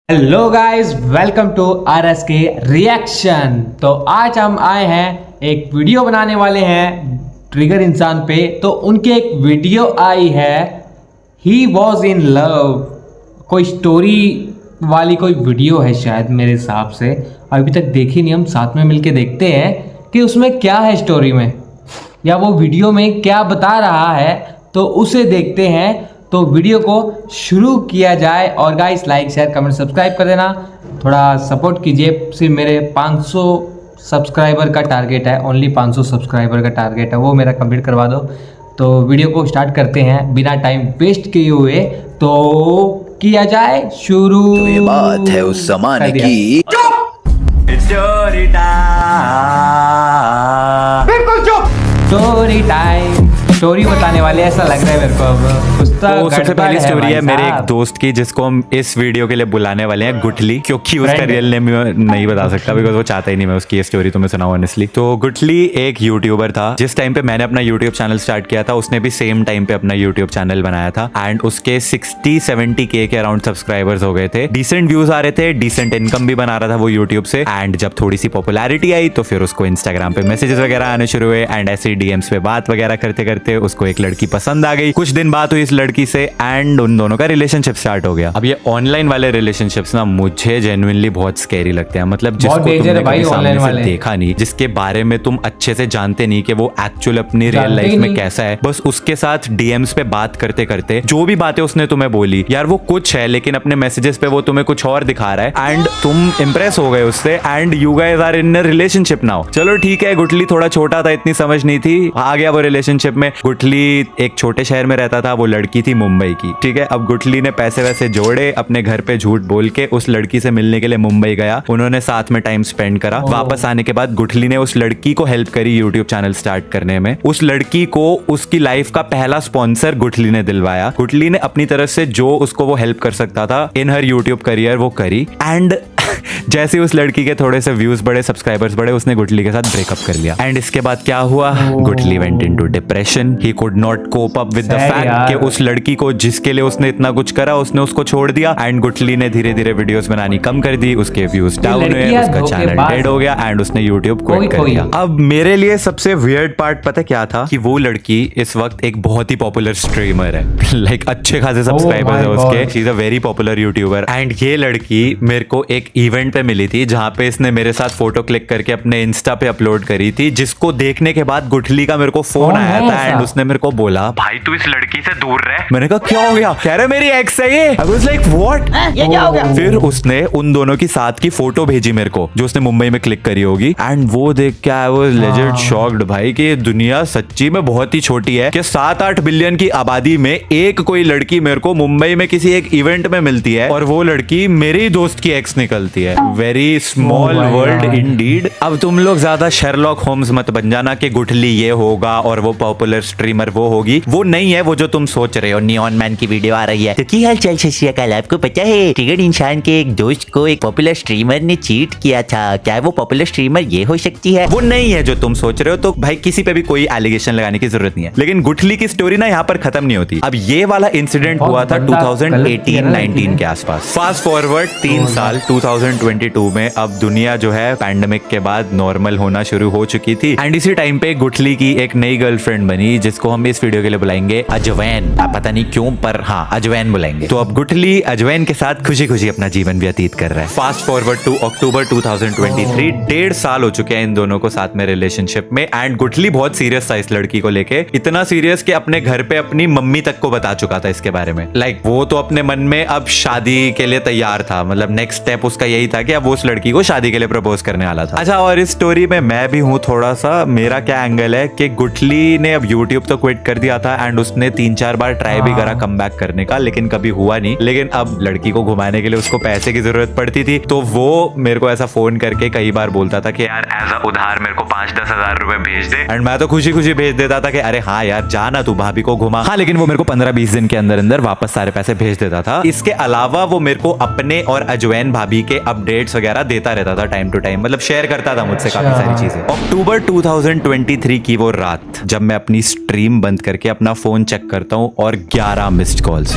Hello guys, welcome to R S K reaction. तो आज हम आए हैं, एक वीडियो बनाने वाले हैं ट्रिगर इंसान पे। तो उनकी एक वीडियो आई है, ही वॉज इन लव, कोई स्टोरी वाली कोई वीडियो है शायद मेरे हिसाब से। अभी तक देखी नहीं, हम साथ में मिलके देखते हैं कि उसमें क्या है स्टोरी में, या वो वीडियो में क्या बता रहा है। तो उसे देखते हैं। तो वीडियो को शुरू किया जाए। और guys, like share comment subscribe कर देना, थोड़ा सपोर्ट कीजिए। सिर्फ मेरे 500 सब्सक्राइबर का टारगेट है, ओनली 500 सब्सक्राइबर का टारगेट है, वो मेरा कंप्लीट करवा दो। तो वीडियो को स्टार्ट करते हैं बिना टाइम वेस्ट किए हुए। तो किया जाए शुरू। तो ये बात है उस जमाने की। Story time. बिल्कुल चुप। स्टोरी टाइम, स्टोरी बताने वाले ऐसा लग रहा है मेरे को। अब कुछ तो सबसे पहली स्टोरी है मेरे एक साहब। दोस्त की, जिसको हम इस वीडियो के लिए बुलाने वाले हैं गुठली, क्योंकि उसका Friend। रियल नेम नहीं बता सकता बिकॉज वो चाहता ही नहीं मैं उसकी ये स्टोरी तुम्हें सुनाऊं ऑनेस्टली। तो गुठली एक यूट्यूबर था। जिस टाइम पे मैंने अपना यूट्यूब चैनल स्टार्ट किया था, उसने भी सेम टाइम पे अपना यूट्यूब चैनल बनाया था एंड उसके 60-70 के अराउंड सब्सक्राइबर्स हो गए थे। डिसेंट व्यूज आ रहे थे, डिसेंट इनकम भी बना रहा था वो यूट्यूब से। एंड जब थोड़ी सी पॉपुलैरिटी आई तो फिर उसको इंस्टाग्राम पे मैसेजेस वगैरह आने शुरू हुए एंड ऐसे डीएम्स पे बात वगैरह करते करते उसको एक लड़की पसंद आ गई। कुछ दिन बात हुई इस लड़की से एंड उन दोनों का रिलेशनशिप स्टार्ट हो गया। अब ये ऑनलाइन वाले रिलेशनशिप्स ना मुझे जेन्युइनली बहुत स्कैरी लगते हैं। मतलब जिसको तुमने कभी सामने से देखा नहीं, जिसके बारे में तुम अच्छे से जानते नहीं कि वो एक्चुअल अपनी रियल लाइफ में कैसा है, बस उसके साथ डीएम्स पे बात करते करते जो भी बातें उसने तुम्हें बोली यार वो कुछ है, लेकिन अपने मैसेजेस पे वो तुम्हें कुछ और दिखा रहा है एंड तुम इंप्रेस हो गए उससे and you guys are in a relationship now. चलो ठीक है, गुठली थोड़ा छोटा था, इतनी समझ नहीं थी, आ गया वो रिलेशनशिप में। गुठली एक छोटे शहर में रहता था, वो लड़की थी मुंबई की। ठीक है, अब गुठली ने पैसे वैसे जोड़े, अपने घर पे झूठ बोल के उस लड़की से मिलने के लिए मुंबई गया। उन्होंने साथ में टाइम स्पेंड करा। वापस आने के बाद गुठली ने उस लड़की को हेल्प करी यूट्यूब चैनल स्टार्ट करने में। उस लड़की को उसकी लाइफ का पहला स्पॉन्सर गुठली ने दिलवाया। गुठली ने अपनी तरफ से जो उसको वो हेल्प कर सकता था इन हर यूट्यूब करियर वो करी। एंड जैसे उस लड़की के थोड़े से व्यूज बढ़े, सब्सक्राइबर्स बढ़े, उसने गुठली के साथ ब्रेकअप कर लिया। एंड इसके बाद क्या हुआ, Guthli went into depression. He could not cope up with the fact कि उस लड़की को जिसके लिए उसने इतना कुछ करा उसने उसको छोड़ दिया। एंड गुठली ने धीरे धीरे वीडियोस बनानी कम कर दी, उसके व्यूज डाउन हुए, उसका चैनल डेड हो गया एंड उसने यूट्यूब क्विट कर दिया। अब मेरे लिए सबसे वियर्ड पार्ट पता क्या था, कि वो लड़की इस वक्त एक बहुत ही पॉपुलर स्ट्रीमर है। लाइक अच्छे खासे सब्सक्राइबर्स है उसके, she is a very popular YouTuber. And ये लड़की मेरे को एक इवेंट पे मिली थी जहां पे इसने मेरे साथ फोटो क्लिक करके अपने इंस्टा पे अपलोड करी थी, जिसको देखने के बाद गुठली का मेरे को फोन आया था एंड उसने मेरे को बोला भाई तू इस लड़की से दूर रह। मैंने कहा क्या हो गया, कह रहे मेरी एक्स है ये। आई वाज लाइक व्हाट, ये क्या हो गया? फिर उसने उन दोनों की साथ की फोटो भेजी मेरे को, जो उसने मुंबई में क्लिक करी होगी। एंड वो देख के आई वाज लेजेंड शॉक्ड भाई कि ये दुनिया सच्ची में बहुत ही छोटी है, कि 7-8 बिलियन की आबादी में एक कोई लड़की मेरे को मुंबई में किसी एक इवेंट में मिलती है और वो लड़की मेरे ही दोस्त की एक्स निकलती है। Very small world Indeed. अब तुम लोग ज्यादा शेरलॉक होम्स मत बन जाना कि गुठली ये होगा और वो पॉपुलर स्ट्रीमर वो होगी। वो नहीं है वो जो तुम सोच रहे हो। नियॉन मैन की वीडियो आ रही है। तो क्या हाल चाल सत श्री अकाल। आपको पता है ट्रिगर इंसान के एक दोस्त को एक पॉपुलर स्ट्रीमर ने चीट किया था। क्या वो पॉपुलर स्ट्रीमर ये हो सकती है? वो नहीं है जो तुम सोच रहे हो। तो भाई किसी पे भी कोई एलिगेशन लगाने की जरूरत नहीं है। लेकिन गुठली की स्टोरी ना यहाँ पर खत्म नहीं होती। अब ये वाला इंसिडेंट हुआ था 2018-19 के आसपास। फास्ट फॉरवर्ड 3 साल 2022 में अब दुनिया जो है पैंडेमिक के बाद नॉर्मल होना शुरू हो चुकी थी। एंड इसी टाइम पे गुठली की एक नई गर्लफ्रेंड बनी, जिसको हम इस वीडियो के लिए बुलाएंगे अजवैन। पता नहीं क्यों पर हाँ अजवैन बुलाएंगे। तो अब गुठली अजवैन के साथ खुशी खुशी अपना जीवन व्यतीत कर रहा है। फास्ट फॉरवर्ड टू अक्टूबर 2023, 1.5 साल हो चुके हैं इन दोनों को साथ में रिलेशनशिप में। एंड गुठली बहुत सीरियस था इस लड़की को लेके, इतना सीरियस कि अपने घर पे अपनी मम्मी तक को बता चुका था इसके बारे में। लाइक वो तो अपने मन में अब शादी के लिए तैयार था। मतलब नेक्स्ट स्टेप उसका यही था कि अब वो उस लड़की को शादी के लिए प्रपोज करने वाला था। अच्छा, और इस स्टोरी में मैं भी हूँ थोड़ा सा। मेरा क्या एंगल है कि गुठली ने अब यूट्यूब तो क्विट कर दिया था एंड उसने 3-4 बार ट्राई भी करा कम बैक करने का, लेकिन कभी हुआ नहीं। लेकिन अब लड़की को घुमाने के लिए उसको पैसे की जरूरत पड़ती थी, तो वो मेरे को ऐसा फोन करके कई बार बोलता था कि यार एज अ उधार मेरे को 5-10 हजार रुपए भेज दे। एंड मैं तो खुशी खुशी भेज देता था कि अरे हाँ यार जाना तू भाभी को घुमा। हाँ, लेकिन वो मेरे को 15-20 दिन के अंदर अंदर वापस सारे पैसे भेज देता था। इसके अलावा वो मेरे को अपने और अजवैन भाभी के अपडेट्स वगैरह देता रहता था टाइम टू टाइम। मतलब शेयर करता था मुझसे काफी सारी चीजें। अक्टूबर 2023 की वो रात जब मैं अपनी स्ट्रीम बंद करके अपना फोन चेक करता हूँ और 11 मिस्ड कॉल्स।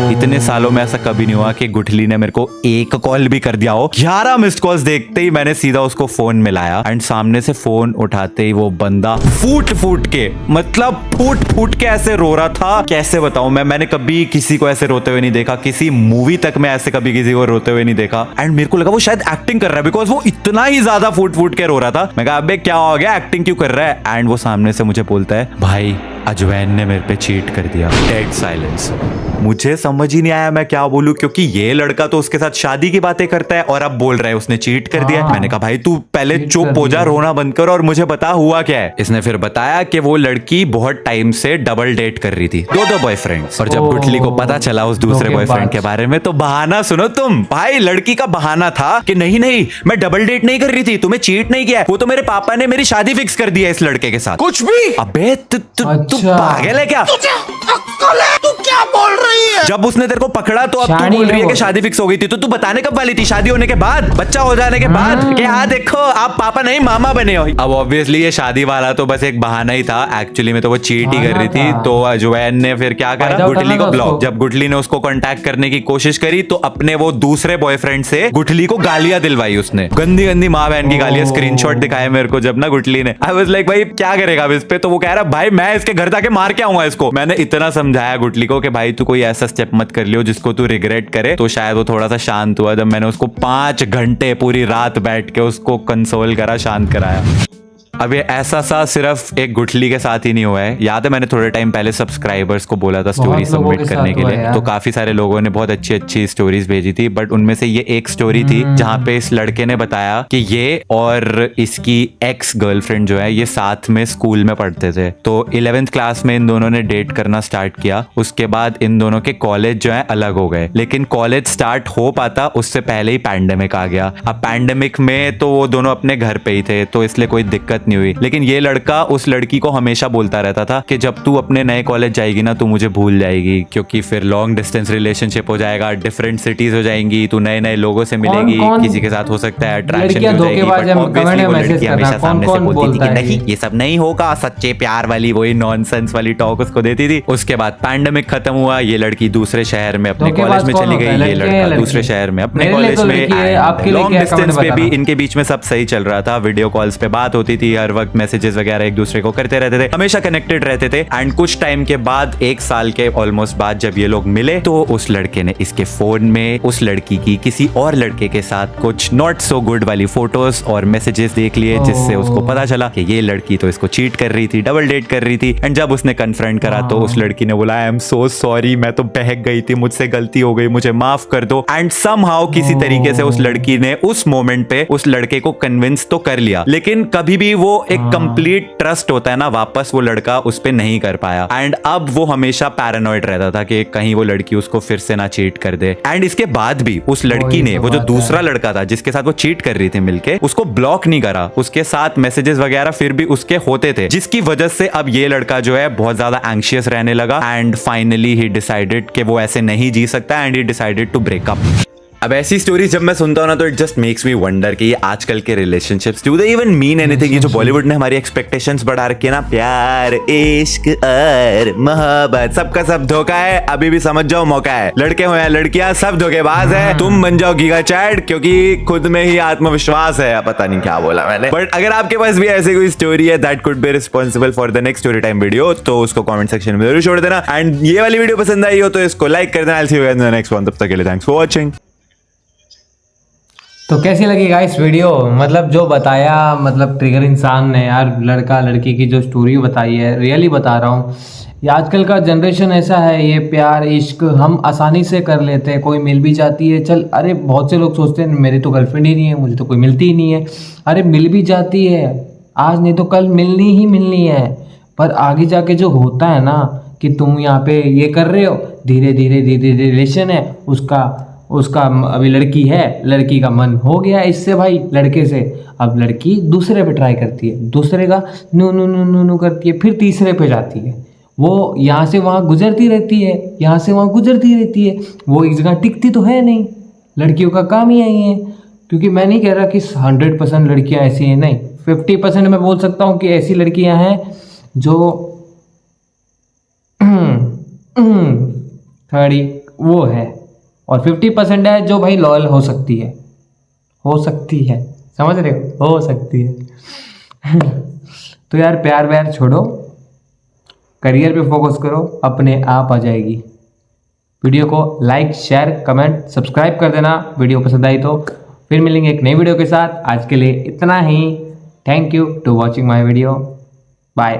इतने सालों में ऐसा कभी नहीं हुआ कि गुठली ने मेरे को एक कॉल भी कर दिया हो। 11 मिस्ड कॉल्स देखते ही मैंने सीधा उसको फोन मिलाया एंड सामने से फोन उठाते ही वो बंदा फूट फूट के, मतलब फूट फूट के ऐसे रो रहा था। कैसे बताऊं मैंने कभी किसी को ऐसे रोते हुए नहीं देखा, किसी मूवी तक में ऐसे कभी किसी को रोते हुए नहीं देखा। एंड मेरे को लगा वो शायद एक्टिंग कर रहा है, बिकॉज वो इतना ही ज्यादा फूट फूट के रो रहा था। मैं कहा अबे क्या हो गया, एक्टिंग क्यों कर रहा है? एंड वो सामने से मुझे बोलता है भाई अजवैन ने मेरे पे चीट कर दिया। Dead silence. मुझे समझ ही नहीं आया मैं क्या बोलूं, क्योंकि ये लड़का तो उसके साथ शादी की बातें करता है और अब बोल रहा है उसने चीट कर दिया। मैंने कहा भाई तू पहले चुप हो जा, रोना बंद कर और मुझे बता हुआ क्या है। इसने फिर बताया कि वो लड़की बहुत टाइम से डबल डेट कर रही थी, दो बॉयफ्रेंड्स। और जब गुठली को पता चला उस दूसरे बॉयफ्रेंड के बारे में, तो बहाना सुनो तुम भाई, लड़की का बहाना था कि नहीं मैं डबल डेट नहीं कर रही थी, तुम्हें चीट नहीं किया, वो तो मेरे पापा ने मेरी शादी फिक्स कर दी है इस लड़के के साथ। कुछ भी। अबे तू पागल है क्या? तू क्या बोल रही है? जब उसने तेरे को पकड़ा तो अब तू बोल रही है कि शादी फिक्स हो गई थी, तो तू बताने कब वाली थी? शादी होने के बाद, बच्चा हो जाने के बाद कि हाँ देखो आप पापा नहीं मामा बने हो। अब ऑब्वियसली ये शादी वाला तो बस एक बहाना ही था, एक्चुअली में तो वो चीट ही कर रही थी। तो अजवैन ने फिर क्या करा, गुठली को ब्लॉक। जब गुठली ने उसको कांटेक्ट करने की कोशिश करी तो अपने वो दूसरे बॉयफ्रेंड से गुठली को गालियां दिलवाई उसने, गंदी गंदी माँ बहन की गालियां। स्क्रीनशॉट दिखाए मेरे को जब ना गुठली ने। आई वाज लाइक भाई क्या करेगा अब इस पे? तो वो कह रहा भाई मैं इसके घर जाके मार के आऊंगा इसको। मैंने इतना समझाया गुठली को कि भाई तू कोई ऐसा स्टेप मत कर लियो जिसको तू रिग्रेट करे। तो शायद वो थोड़ा सा शांत हुआ जब मैंने उसको 5 घंटे पूरी रात बैठ के उसको कंसोल करा, शांत कराया। अब ये ऐसा सा सिर्फ एक गुठली के साथ ही नहीं हुआ है। याद है मैंने थोड़े टाइम पहले सब्सक्राइबर्स को बोला था स्टोरी सबमिट करने के लिए, तो काफी सारे लोगों ने बहुत अच्छी अच्छी स्टोरीज भेजी थी। बट उनमें से ये एक स्टोरी थी जहाँ पे इस लड़के ने बताया कि ये और इसकी एक्स गर्लफ्रेंड जो है ये साथ में स्कूल में पढ़ते थे। तो 11th क्लास में इन दोनों ने डेट करना स्टार्ट किया। उसके बाद इन दोनों के कॉलेज जो है अलग हो गए, लेकिन कॉलेज स्टार्ट हो पाता उससे पहले ही पैंडेमिक आ गया। अब पैंडेमिक में तो वो दोनों अपने घर पे ही थे, तो इसलिए कोई दिक्कत नहीं हुई। लेकिन ये लड़का उस लड़की को हमेशा बोलता रहता था कि जब तू अपने नए कॉलेज जाएगी ना तू मुझे भूल जाएगी, क्योंकि फिर लॉन्ग डिस्टेंस रिलेशनशिप हो जाएगा, डिफरेंट सिटीज हो जाएंगी, तू नए नए लोगों से मिलेगी, किसी के साथ हो सकता है अट्रैक्शन हो जाएगी। बट ऑब्वियसली वो लड़की हमेशा सामने से बोलती थी कि नहीं ये सब नहीं होगा, सच्चे प्यार वाली वही नॉनसेंस वाली टॉक उसको देती थी। उसके बाद पैंडेमिक खत्म हुआ, ये लड़की दूसरे शहर में अपने कॉलेज में चली गई, ये लड़का दूसरे शहर में अपने कॉलेज में। लॉन्ग डिस्टेंस पे भी इनके बीच में सब सही चल रहा था, वीडियो कॉल्स पे बात होती थी, हर वक्त मैसेजेस वगैरह एक दूसरे को करते रहते थे, हमेशा कनेक्टेड रहते थे। एंड कुछ टाइम के बाद 1 साल के ऑलमोस्ट बाद जब ये लोग मिले तो उस लड़के ने इसके फोन में उस लड़की की किसी और लड़के के साथ कुछ नॉट सो गुड वाली फोटोज और मैसेजेस देख लिए, जिससे उसको पता चला कि ये लड़की तो इसको चीट कर रही थी, डबल डेट कर रही थी। एंड जब उसने कन्फ्रंट करा तो उस लड़की ने बोला आई एम सो सॉरी, मैं तो बहक गई थी, मुझसे गलती हो गई, मुझे माफ कर दो। एंड समहाउ किसी तरीके से उस लड़की ने उस मोमेंट पे उस लड़के को कन्विंस तो कर लिया, लेकिन कभी भी वो एक कंप्लीट ट्रस्ट होता है ना, वापस वो लड़का उस पे नहीं कर पाया। एंड अब वो हमेशा पैरानॉइड रहता था कि कहीं वो लड़की उसको फिर से ना चीट कर दे। एंड इसके बाद भी उस लड़की ने वो जो दूसरा लड़का था जिसके साथ वो चीट कर रही थी मिलके, उसको ब्लॉक नहीं करा, उसके साथ मैसेजेस वगैरह फिर भी उसके होते थे, जिसकी वजह से अब ये लड़का जो है बहुत ज्यादा एंग्शियस रहने लगा। एंड फाइनली ही डिसाइडेड कि वो ऐसे नहीं जी सकता and he decided to break up. अब ऐसी स्टोरीज जब मैं सुनता हूं ना तो it just makes me wonder कि ये आजकल के relationships do they even mean anything? ये जो बॉलीवुड ने हमारी एक्सपेक्टेशंस बढ़ा रखी है ना, प्यार इश्क और मोहब्बत, सबका सब धोखा है। अभी भी समझ जाओ मौका है, लड़के हो या लड़कियां सब धोखेबाज है। तुम बन जाओ गीगा चैट, क्योंकि खुद में ही आत्मविश्वास है। पता नहीं क्या बोला मैंने, बट अगर आपके पास भी ऐसी कोई स्टोरी है that could be responsible for the next story time video, तो उसको कमेंट सेक्शन में जरूर छोड़ देना। एंड ये वाली वीडियो पसंद आई हो तो इसको लाइक कर देना। I will see you in the next one, तब तक के लिए थैंक्स फॉर वाचिंग। तो कैसी लगी गाइस वीडियो? मतलब जो बताया, मतलब ट्रिगर इंसान ने यार, लड़का लड़की की जो स्टोरी बताई है, रियली बता रहा हूँ, ये आजकल का जनरेशन ऐसा है, ये प्यार इश्क हम आसानी से कर लेते हैं। कोई मिल भी जाती है, चल, अरे बहुत से लोग सोचते हैं मेरी तो गर्लफ्रेंड ही नहीं है, मुझे तो कोई मिलती ही नहीं है। अरे मिल भी जाती है, आज नहीं तो कल मिलनी ही मिलनी है। पर आगे जाके जो होता है ना कि तुम यहाँ पे ये कर रहे हो, धीरे धीरे रिलेशन है उसका अभी लड़की है, लड़की का मन हो गया इससे भाई, लड़के से। अब लड़की दूसरे पे ट्राई करती है, दूसरे का नू नू नू नू नू करती है, फिर तीसरे पे जाती है। वो यहाँ से वहाँ गुजरती रहती है, यहाँ से वहाँ गुजरती रहती है, वो एक जगह टिकती तो है नहीं। लड़कियों का काम ही यही है। क्योंकि मैं नहीं कह रहा कि 100% लड़कियाँ ऐसी हैं, नहीं, 50% मैं बोल सकता हूँ कि ऐसी लड़कियाँ हैं जो 30 वो है, और 50% है जो भाई लॉयल हो सकती है, समझ रहे हो सकती है। तो यार प्यार व्यार छोड़ो, करियर पे फोकस करो, अपने आप आ जाएगी। वीडियो को लाइक शेयर कमेंट सब्सक्राइब कर देना वीडियो पसंद आई तो। फिर मिलेंगे एक नई वीडियो के साथ, आज के लिए इतना ही। Thank you to watching my video, bye.